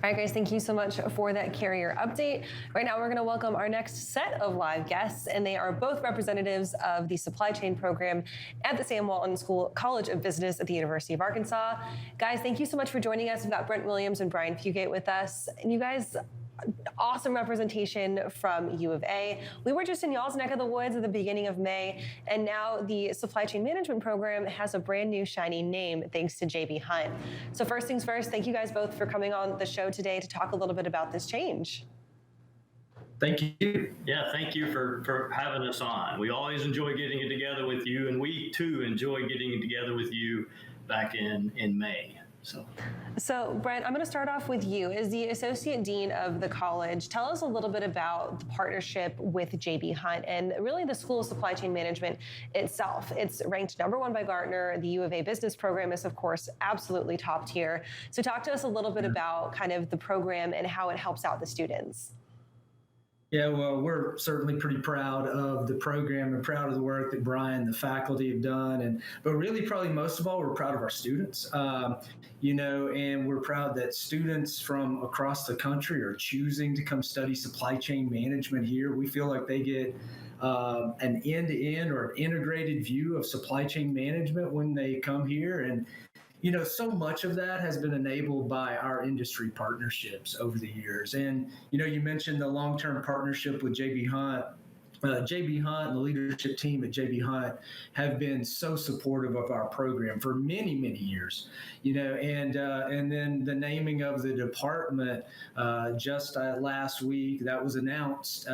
All right, guys, thank you so much for that carrier update. Right now, we're going to welcome our next set of live guests, and they are both representatives of the supply chain program at the Sam Walton College of Business at the University of Arkansas. Guys, thank you so much for joining us. We've got Brent Williams and Brian Fugate with us. And you guys, awesome representation from U of A. We were just in y'all's neck of the woods at the beginning of May, and now the supply chain management program has a brand new shiny name thanks to JB Hunt. So first things first, thank you guys both for coming on the show today to talk a little bit about this change. Thank you. Yeah, thank you for having us on. We always enjoy getting it together with you, and we too enjoy getting it together with you back in May. So, Brent, I'm going to start off with you. As the Associate Dean of the college, tell us a little bit about the partnership with JB Hunt and really the School of Supply Chain Management itself. It's ranked #1 by Gartner. The U of A business program is, of course, absolutely top tier. So talk to us a little bit about kind of the program and how it helps out the students. Yeah, well, we're certainly pretty proud of the program and proud of the work that Brian and the faculty have done. But really, probably most of all, we're proud of our students, and we're proud that students from across the country are choosing to come study supply chain management here. We feel like they get an end-to-end or an integrated view of supply chain management when they come here. And so much of that has been enabled by our industry partnerships over the years. And, you mentioned the long-term partnership with JB Hunt. JB Hunt and the leadership team at JB Hunt have been so supportive of our program for many, many years, and then the naming of the department just last week that was announced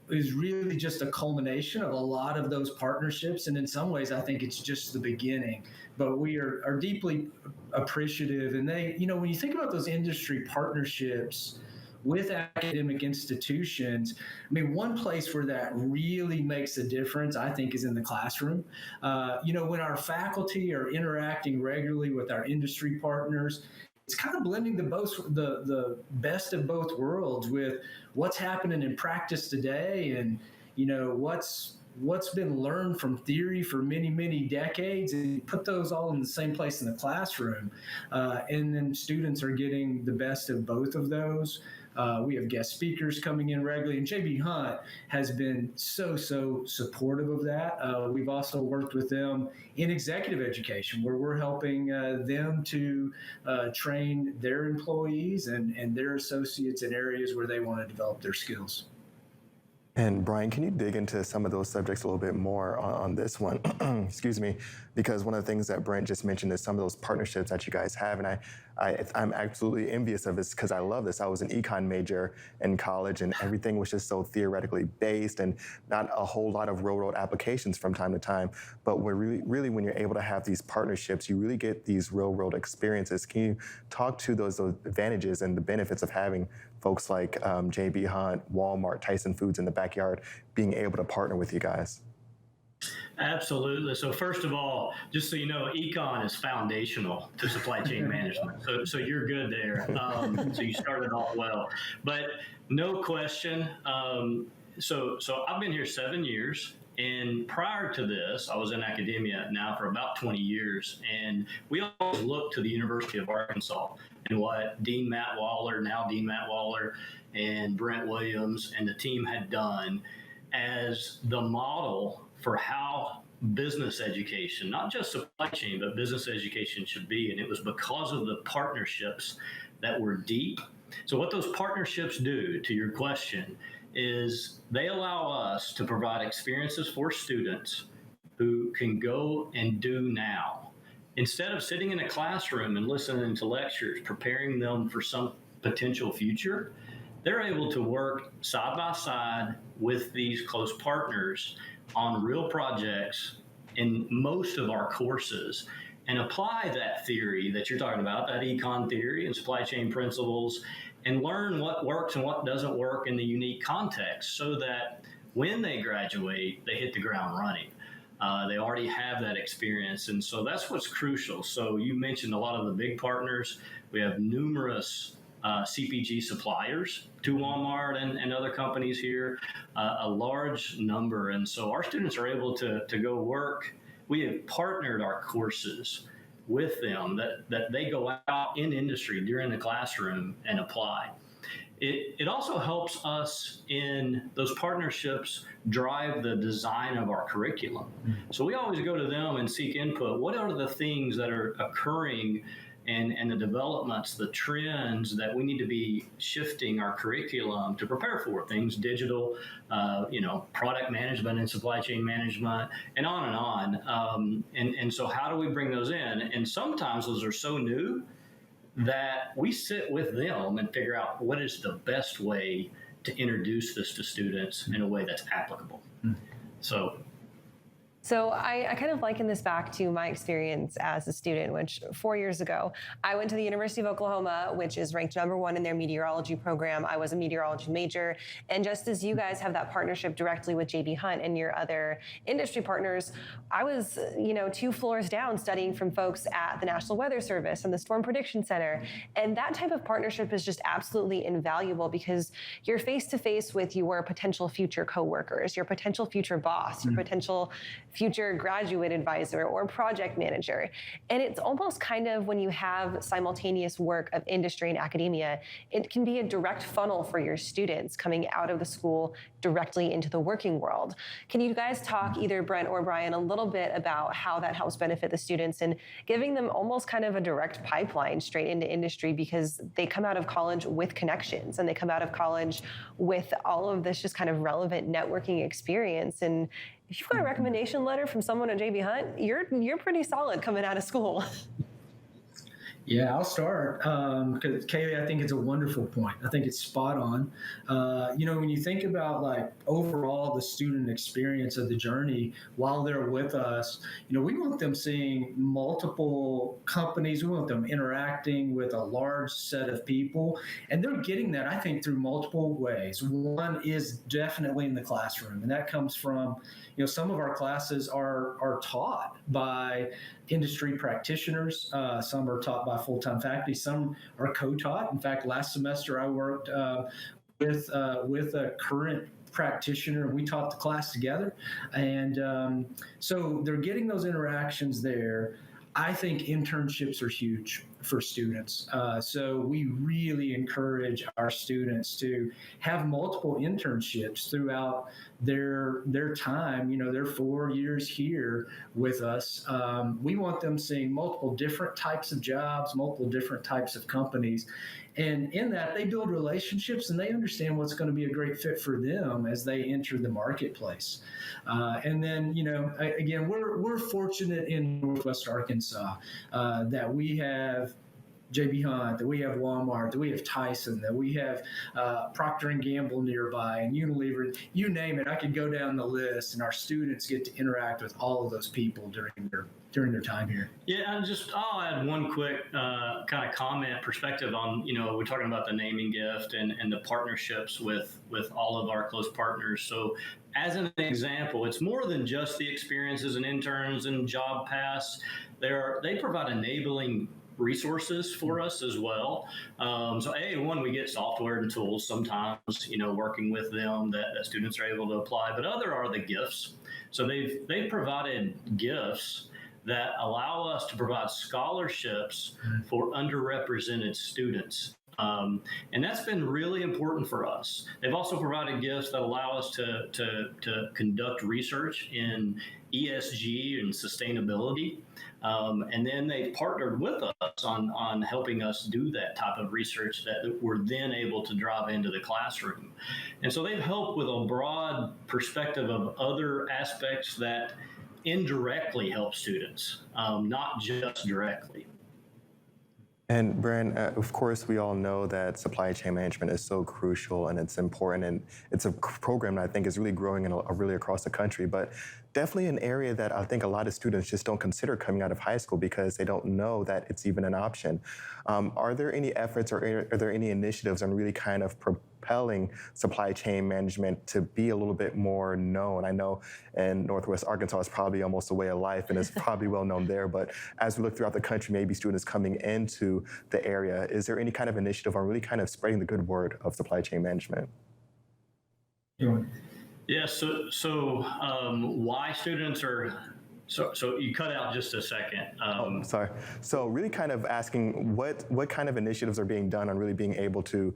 is really just a culmination of a lot of those partnerships. And in some ways, I think it's just the beginning. But we are deeply appreciative. And they, when you think about those industry partnerships with academic institutions, I mean, one place where that really makes a difference, I think, is in the classroom. When our faculty are interacting regularly with our industry partners, it's kind of blending the best of both worlds with what's happening in practice today and, what's been learned from theory for many, many decades, and put those all in the same place in the classroom. And then students are getting the best of both of those. We have guest speakers coming in regularly, and JB Hunt has been so supportive of that. We've also worked with them in executive education, where we're helping them to train their employees and their associates in areas where they want to develop their skills. And Brian, can you dig into some of those subjects a little bit more on this one? Excuse me, because one of the things that Brent just mentioned is some of those partnerships that you guys have, and I'm absolutely envious of this because I love this. I was an econ major in college, and everything was just so theoretically based, and not a whole lot of real-world applications from time to time. But we're really, when you're able to have these partnerships, you really get these real-world experiences. Can you talk to those advantages and the benefits of having folks like JB Hunt, Walmart, Tyson Foods in the backyard being able to partner with you guys? Absolutely. So first of all, just so you know, econ is foundational to supply chain management. So you're good there. So you started off well. But no question. So I've been here 7 years. And prior to this, I was in academia now for about 20 years. And we always look to the University of Arkansas and what Dean Matt Waller, and Brent Williams and the team had done as the model for how business education, not just supply chain, but business education should be. And it was because of the partnerships that were deep. So what those partnerships do, to your question, is they allow us to provide experiences for students who can go and do now. Instead of sitting in a classroom and listening to lectures, preparing them for some potential future, they're able to work side by side with these close partners on real projects in most of our courses and apply that theory that you're talking about, that econ theory and supply chain principles, and learn what works and what doesn't work in the unique context so that when they graduate, they hit the ground running. They already have that experience. And so that's what's crucial. So you mentioned a lot of the big partners. We have numerous CPG suppliers to Walmart and other companies here, a large number. And so our students are able to go work. We have partnered our courses with them, that they go out in industry during the classroom and apply. It also helps us in those partnerships drive the design of our curriculum. So we always go to them and seek input. What are the things that are occurring and the developments, the trends that we need to be shifting our curriculum to prepare for? Things digital, product management and supply chain management, and on and on. And so how do we bring those in? And sometimes those are so new that we sit with them and figure out what is the best way to introduce this to students in a way that's applicable. So I kind of liken this back to my experience as a student, which 4 years ago, I went to the University of Oklahoma, which is ranked #1 in their meteorology program. I was a meteorology major. And just as you guys have that partnership directly with JB Hunt and your other industry partners, I was, 2 floors down studying from folks at the National Weather Service and the Storm Prediction Center. And that type of partnership is just absolutely invaluable because you're face to face with your potential future coworkers, your potential future boss, your potential future graduate advisor or project manager. And it's almost kind of, when you have simultaneous work of industry and academia, it can be a direct funnel for your students coming out of the school directly into the working world. Can you guys talk, either Brent or Brian, a little bit about how that helps benefit the students and giving them almost kind of a direct pipeline straight into industry, because they come out of college with connections and they come out of college with all of this just kind of relevant networking experience. And if you've got a recommendation letter from someone at JB Hunt, you're pretty solid coming out of school. Yeah, I'll start because Kaylee, I think it's a wonderful point. I think it's spot on. When you think about like overall the student experience of the journey while they're with us, we want them seeing multiple companies. We want them interacting with a large set of people, and they're getting that, I think, through multiple ways. One is definitely in the classroom, and that comes from, some of our classes are taught by industry practitioners. Some are taught by full-time faculty. Some are co-taught. In fact, last semester I worked with a current practitioner, and we taught the class together. And so they're getting those interactions there. I think internships are huge for students. So we really encourage our students to have multiple internships throughout their time, their 4 years here with us. We want them seeing multiple different types of jobs, multiple different types of companies. And in that, they build relationships and they understand what's going to be a great fit for them as they enter the marketplace. And then, again, we're fortunate in Northwest Arkansas that we have JB Hunt, that we have Walmart, that we have Tyson, that we have Procter & Gamble nearby, and Unilever, you name it. I could go down the list, and our students get to interact with all of those people during their time here. Yeah, I'll add one quick kind of comment perspective on, we're talking about the naming gift and the partnerships with all of our close partners. So as an example, it's more than just the experiences and interns and job paths. They provide enabling resources for us as well. So we get software and tools sometimes, working with them that students are able to apply, but other are the gifts. So they've provided gifts that allow us to provide scholarships for underrepresented students. And that's been really important for us. They've also provided gifts that allow us to conduct research in ESG and sustainability. And then they partnered with us on helping us do that type of research that we're then able to drive into the classroom. And so they've helped with a broad perspective of other aspects that indirectly help students, not just directly. And Brian, of course, we all know that supply chain management is so crucial and it's important, and it's a program that I think is really growing really across the country, but definitely an area that I think a lot of students just don't consider coming out of high school because they don't know that it's even an option. Are there any efforts or are there any initiatives on really kind of propelling supply chain management to be a little bit more known? I know in Northwest Arkansas, it's probably almost a way of life and it's probably well known there, but as we look throughout the country, maybe students coming into the area, is there any kind of initiative on really kind of spreading the good word of supply chain management? Yeah, so why students are So you cut out just a second. Sorry. So really kind of asking what kind of initiatives are being done on really being able to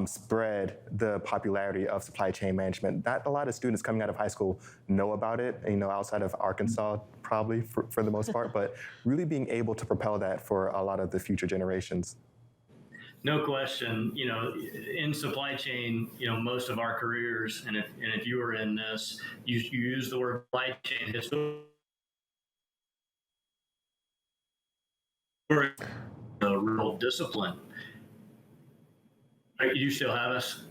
spread the popularity of supply chain management. Not a lot of students coming out of high school know about it, outside of Arkansas probably for the most part, but really being able to propel that for a lot of the future generations. No question. In supply chain, most of our careers, and if you were in this, you use the word supply chain historically. A real discipline. You still have us?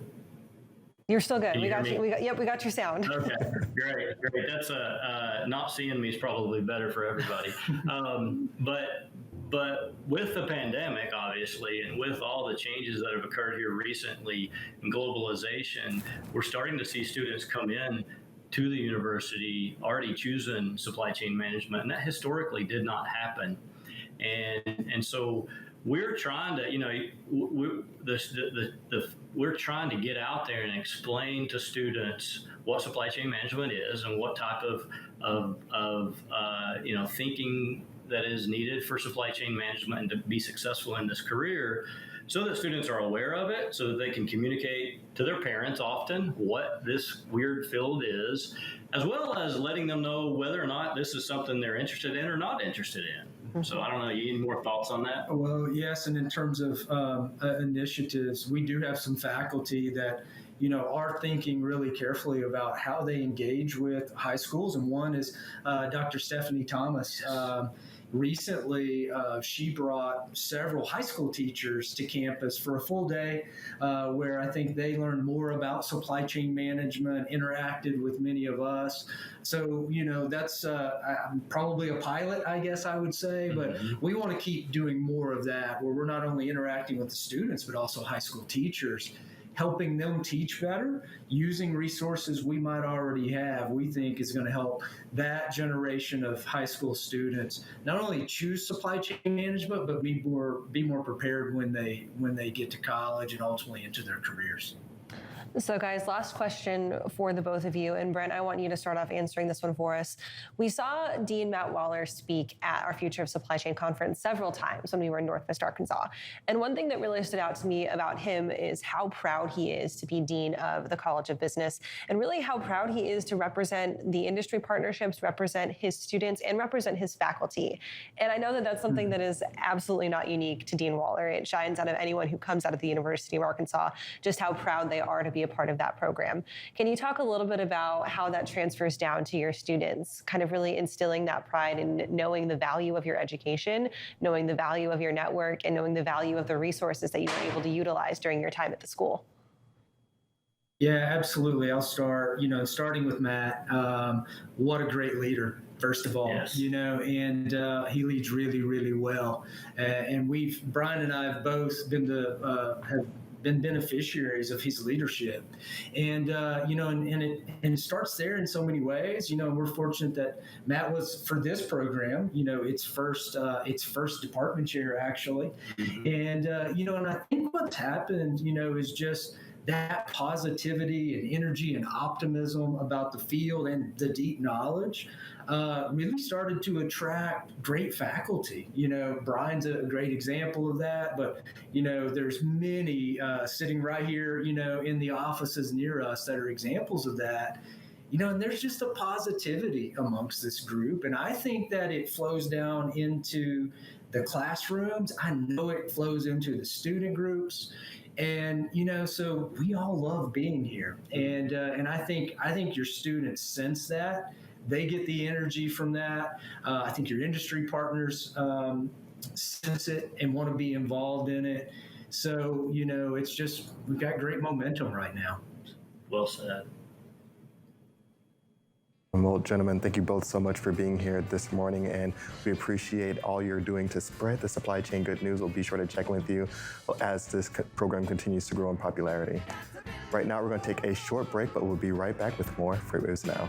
You're still good. We got me? you. We got your sound. Okay, great. That's not seeing me is probably better for everybody. But with the pandemic, obviously, and with all the changes that have occurred here recently in globalization, we're starting to see students come in to the university already choosing supply chain management, and that historically did not happen. And so we're trying to, we're trying to get out there and explain to students what supply chain management is and what type of thinking that is needed for supply chain management and to be successful in this career, so that students are aware of it, so that they can communicate to their parents often what this weird field is, as well as letting them know whether or not this is something they're interested in or not interested in. So I don't know, any more thoughts on that? Well, yes, and in terms of initiatives, we do have some faculty that are thinking really carefully about how they engage with high schools, and one is Dr. Stephanie Thomas. Recently, she brought several high school teachers to campus for a full day where I think they learned more about supply chain management, interacted with many of us. So, that's probably a pilot, I guess I would say, but we want to keep doing more of that, where we're not only interacting with the students, but also high school teachers, helping them teach better, using resources we might already have, we think is going to help that generation of high school students not only choose supply chain management, but be more prepared when they get to college and ultimately into their careers. So guys, last question for the both of you. And Brent, I want you to start off answering this one for us. We saw Dean Matt Waller speak at our Future of Supply Chain conference several times when we were in Northwest Arkansas. And one thing that really stood out to me about him is how proud he is to be Dean of the College of Business, and really how proud he is to represent the industry partnerships, represent his students, and represent his faculty. And I know that that's something that is absolutely not unique to Dean Waller. It shines out of anyone who comes out of the University of Arkansas, just how proud they are to be a part of that program. Can you talk a little bit about how that transfers down to your students, kind of really instilling that pride in knowing the value of your education, knowing the value of your network, and knowing the value of the resources that you were able to utilize during your time at the school? Yeah, absolutely. I'll start, starting with Matt. What a great leader. First of all, yes. And he leads really, really well. And Brian and I have both been have been beneficiaries of his leadership, and it starts there in so many ways. We're fortunate that Matt was, for this program, its first department chair actually, and and I think what's happened, is just that positivity and energy and optimism about the field and the deep knowledge really started to attract great faculty. Brian's a great example of that, but, there's many sitting right here, in the offices near us that are examples of that. And there's just a positivity amongst this group. And I think that it flows down into the classrooms. I know it flows into the student groups. And, so we all love being here. And I think your students sense that. They get the energy from that. I think your industry partners sense it and want to be involved in it. So, it's just, we've got great momentum right now. Well said. Well, gentlemen, thank you both so much for being here this morning, and we appreciate all you're doing to spread the supply chain good news. We'll be sure to check in with you as this program continues to grow in popularity. Right now, we're going to take a short break, but we'll be right back with more Freightwaves Now.